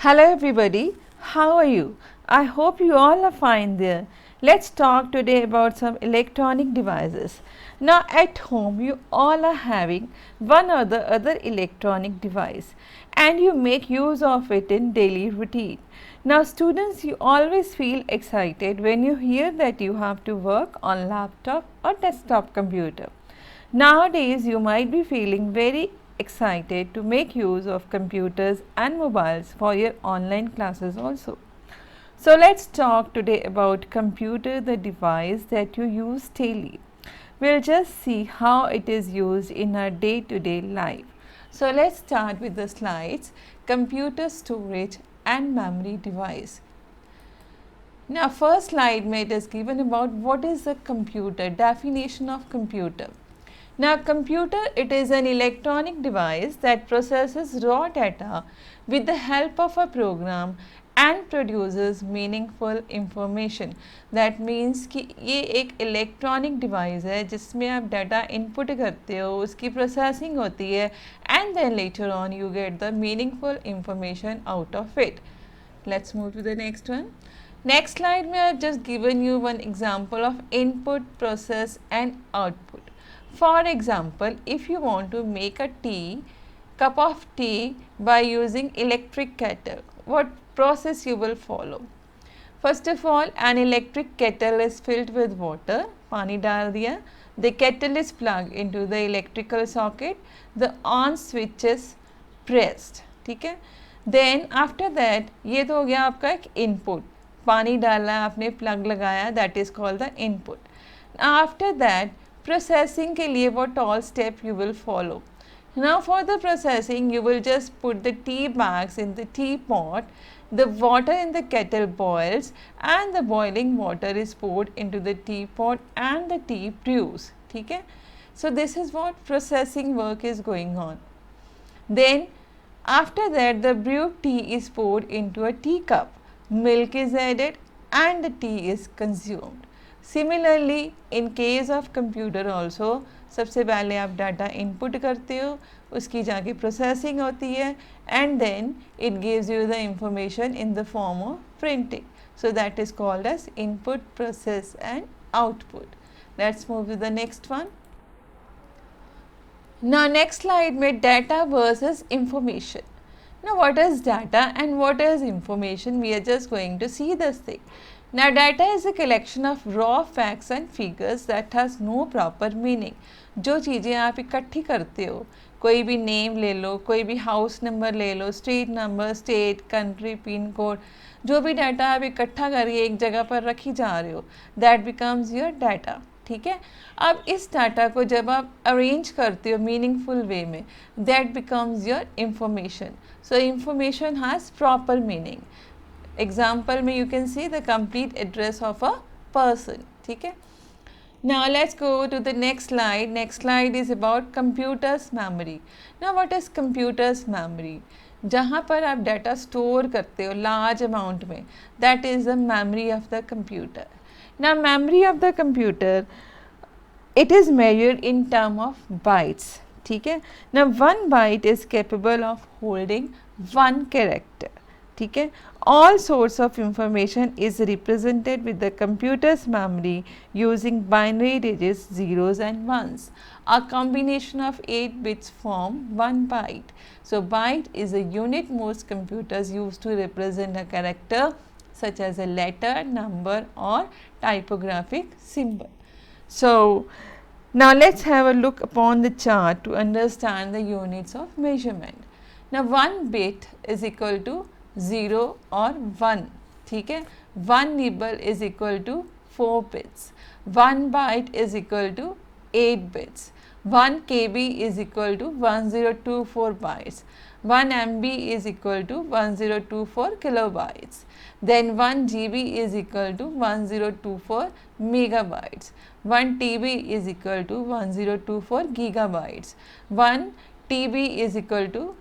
Hello everybody, how are you? I hope you all are fine there. Let's talk today about some electronic devices. Now at home you all are having one or the other electronic device and you make use of it in daily routine. Now students, you always feel excited when you hear that you have to work on laptop or desktop computer. Nowadays, you might be feeling very excited to make use of computers and mobiles for your online classes also. So, let's talk today about computer, the device that you use daily. We'll just see how it is used in our day-to-day life. So, let's start with the slides, computer storage and memory device. Now, first slide में it is given about what is a computer, definition of computer. Now, computer, it is an electronic device that processes raw data with the help of a program and produces meaningful information. That means कि ये एक electronic device है जिसमें आप data input करते हो, उसकी processing होती है and then later on you get the meaningful information out of it. Let's move to the next one. Next slide में I have just given you one example of input, process and output. For example, if you want to make a cup of tea by using electric kettle, what process you will follow? First of all, an electric kettle is filled with water, पानी डाल दिया, the kettle is plugged into the electrical socket, the on switch is pressed, ठीक है? Then after that, ये तो हो गया आपका एक input, पानी डाला आपने plug लगाया, that is called the input. After that, processing के लिए what all step you will follow. Now for the processing you will just put the tea bags in the teapot, the water in the kettle boils and the boiling water is poured into the teapot and the tea brews. ठीक है? So this is what processing work is going on. Then after that the brewed tea is poured into a teacup, milk is added and the tea is consumed. Similarly, in case of computer also, सबसे पहले आप data input करते हो, उसकी जाके processing होती है and then it gives you the information in the form of printing. So that is called as input, process and output. Let's move to the next one. Now next slide में data versus information. Now what is data and what is information? We are just going to see this thing. Now data is a collection of raw facts and figures that has no proper meaning. जो चीज़ें आप इकट्ठी करते हो, कोई भी name ले लो, कोई भी हाउस नंबर ले लो, street number, state, country, pin code, जो भी डाटा आप इकट्ठा करके एक जगह पर रखी जा रहे हो, दैट बिकम्स योर डाटा. ठीक है? अब इस डाटा को जब आप अरेंज करते हो मीनिंगफुल वे में, that becomes your information. So information has proper meaning. Example में you can see the complete address of a person. ठीक है? Now let's go to the next slide. Next slide is about computers memory. Now what is computers memory? जहाँ पर आप data store करते हो large amount में, that is the memory of the computer. Now memory of the computer, it is measured in term of bytes. ठीक है? Now one byte is capable of holding one character. ठीक है? All sorts of information is represented with the computer's memory using binary digits, zeros and ones. A combination of 8 bits form 1 byte. So byte is a unit most computers use to represent a character such as a letter, number or typographic symbol. So now let's have a look upon the chart to understand the units of measurement. Now 1 bit is equal to 0 और 1. ठीक है? 1 nibble is equal to 4 bits. 1 byte is equal to 8 bits. 1 KB is equal to 1024 bytes. 1 MB is equal to 1024 kilobytes. Then 1 GB is equal to 1024 megabytes. 1 TB is equal to 1024 gigabytes. 1 TB is equal to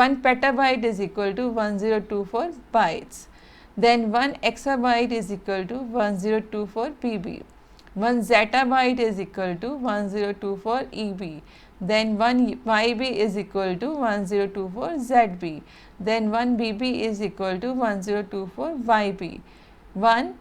1 petabyte is equal to 1024 bytes. Then 1 exabyte is equal to 1024 PB. 1 zettabyte is equal to 1024 EB. then 1 YB is equal to 1024 ZB, then 1 BB is equal to 1024 YB, 1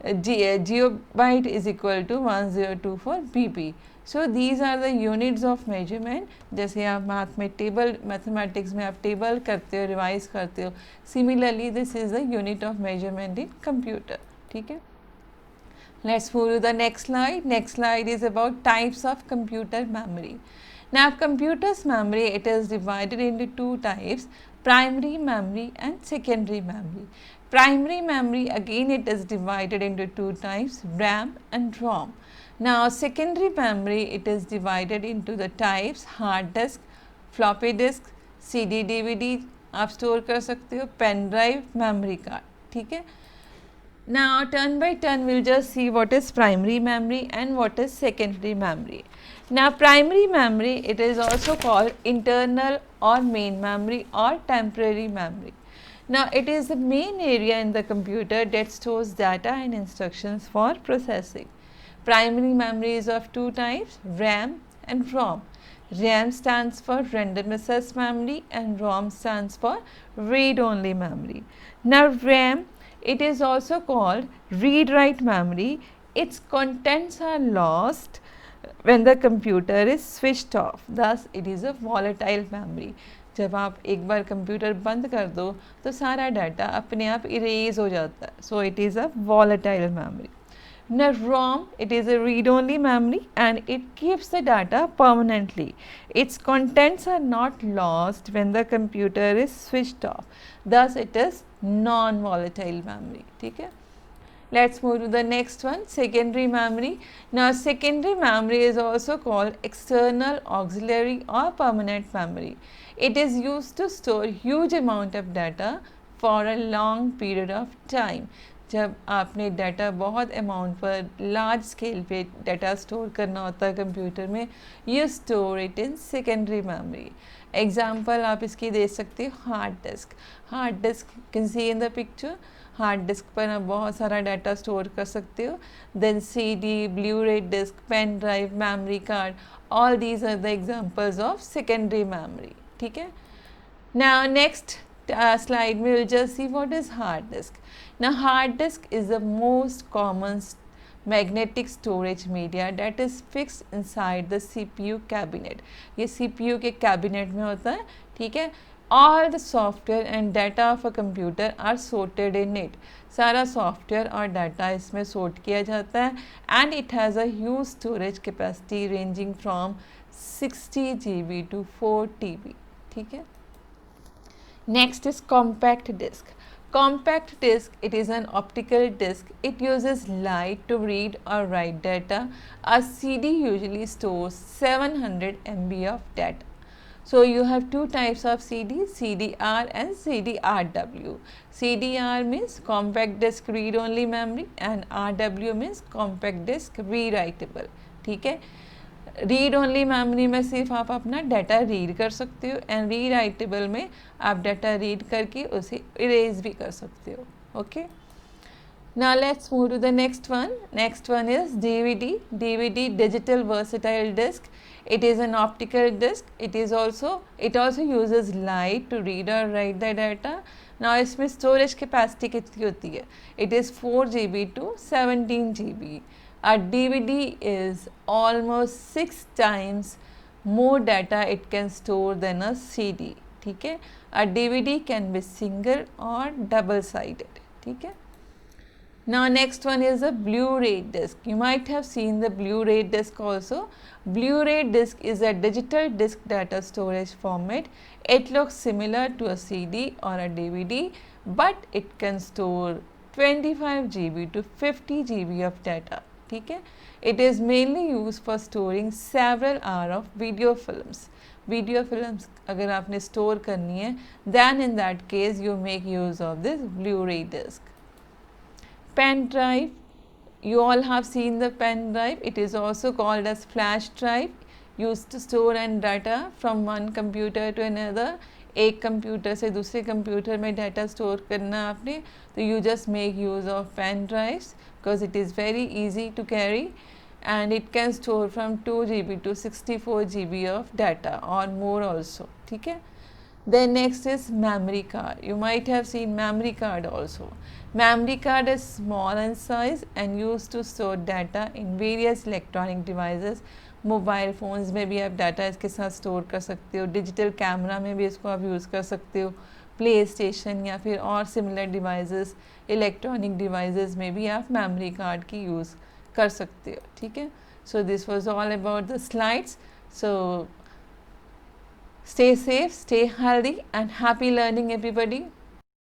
geobyte is equal to 1024 BB. So these are the units of measurement. जैसे आप math में table, mathematics में आप table करते हो, revise करते हो, similarly this is the unit of measurement in computer. ठीक है. Let's move to the next slide. Next slide is about types of computer memory. Now computer's memory, it is divided into two types, primary memory and secondary memory. Primary memory, again it is divided into two types, RAM and ROM. Now secondary memory, it is divided into the types hard disk, floppy disk, CD DVD आप store कर सकते हो, pen drive, memory card. ठीक है. Now turn by turn we'll just see what is primary memory and what is secondary memory. Now primary memory, it is also called internal or main memory or temporary memory. Now it is the main area in the computer that stores data and instructions for processing. Primary memory is of two types, RAM and ROM. RAM stands for random access memory and ROM stands for read-only memory. Now RAM, it is also called read-write memory. Its contents are lost when the computer is switched off. Thus, it is a volatile memory. जब आप एक बार computer बंद कर दो तो सारा data अपने आप इरेज हो जाता है. So it is a volatile memory. Now ROM, it is a read-only memory and it keeps the data permanently. Its contents are not lost when the computer is switched off. Thus it is non-volatile memory. ठीक है. Let's move to the next one, secondary memory. Now secondary memory is also called external, auxiliary or permanent memory. It is used to store huge amount of data for a long period of time. जब आपने data बहुत amount पर large scale पे data store करना होता है computer में, you store it in secondary memory. Example आप इसकी दे सकते हो hard disk. Hard disk can see in the picture. Hard disk पर आप बहुत सारा डाटा स्टोर कर सकते हो. Then CD, blu ray disc, pen drive, memory card, all these are the examples of secondary memory. ठीक है. Now next slide we will just see what is hard disk. Now hard disk is the most common magnetic storage media that is fixed inside the CPU cabinet. ये CPU के cabinet में होता है. ठीक है. All the software and data of a computer are sorted in it. सारा software और data इसमें sort किया जाता है and it has a huge storage capacity ranging from 60 GB to 4 TB. ठीक है. Next is compact disk. Compact disk, it is an optical disk. It uses light to read or write data. A CD usually stores 700 MB of data. So you have two types of CD, CDR and CDRW. CDR means compact disk read only memory and RW means compact disk rewritable. ठीक है. Read only memory में सिर्फ आप अपना data read कर सकते हो and rewritable में आप डाटा रीड करके उसे इरेज भी कर सकते हो. Okay. Now let's move to the next one. Next one is DVD. DVD, digital versatile disc. It is an optical disk. It also uses light to read or write the data. Now इसमें storage capacity कितनी होती है? It is 4 GB to 17 GB. A DVD is almost 6 times more data it can store than a CD. ठीक है. A DVD can be single or double sided. ठीक है. Now next one is a Blu-ray disc. You might have seen the Blu-ray disc also. Blu-ray disc is a digital disc data storage format. It looks similar to a CD or a DVD, but it can store 25 GB to 50 GB of data. ठीक है. It is mainly used for storing several hours of video films. Video films अगर आपने store करनी है, then in that case you make use of this Blu-ray disc. Pen drive. You all have seen the pen drive. It is also called as flash drive. Used to store and data from one computer to another. एक computer से दूसरे computer में data store करना आपने, तो you just make use of pen drives because it is very easy to carry. and it can store from 2 GB to 64 GB of data or more also. ठीक है. Then next is memory card. You might have seen memory card also. Memory card is small in size and used to store data in various electronic devices. Mobile phones में भी आप data इसके साथ store कर सकते हो, digital camera में भी इसको आप यूज़ कर सकते हो, प्ले स्टेशन या फिर और सिमिलर डिवाइसेस, इलेक्ट्रॉनिक डिवाइसेस में भी आप मेमोरी कार्ड की यूज़ कर सकते हो. ठीक है. So this was all about the slides. So stay safe, stay healthy, and happy learning, everybody.